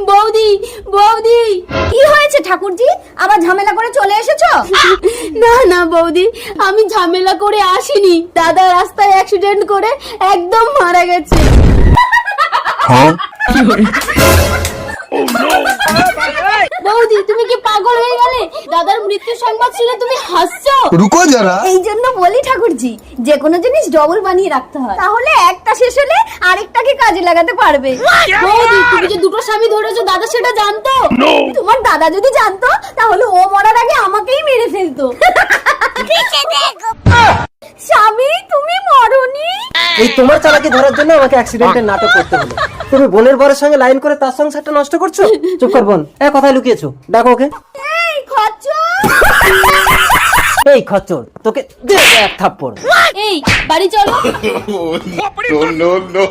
বৌদি বৌদি। কি হয়েছে ঠাকুরজি, আবার ঝামেলা করে চলে এসেছো? না না বৌদি, আমি ঝামেলা করে আসিনি। দাদা রাস্তায় অ্যাক্সিডেন্ট করে একদম মারা গেছে। বৌদি তুমি কি পাগল হয়ে গেলে? দাদার মৃত্যু সংবাদ শুনে তুমি হাসছো? रुको जरा। এই জন্য বলি ঠাকুরজি, যে কোনো জিনিস ডবল বানিয়ে রাখতে হয়, তাহলে একটা শেষ হলে আরেকটাকে কাজে লাগাতে পারবে। বৌদি তুমি যে দুটো স্বামী ধরেছো, দাদা সেটা জানতো? তোমার দাদা যদি জানতো তাহলে ও মরার আগে আমাকেই মেরে ফেলতো। স্বামী তুমি মরনি? এই তোমার চালাকি ধরার জন্য আমাকে অ্যাক্সিডেন্টের নাটক করতে হলো। তুমি বোনের বরের সঙ্গে লাইন করে তার সংসারটা নষ্ট করছো। চুপ কর বোন, কোথায় লুকিয়েছো? ডাকো ওকে। এই খচ্চর! এই খচ্চর, তোকে দে এক থাপ্পড়। এই বাড়ি চলো। No, no, no.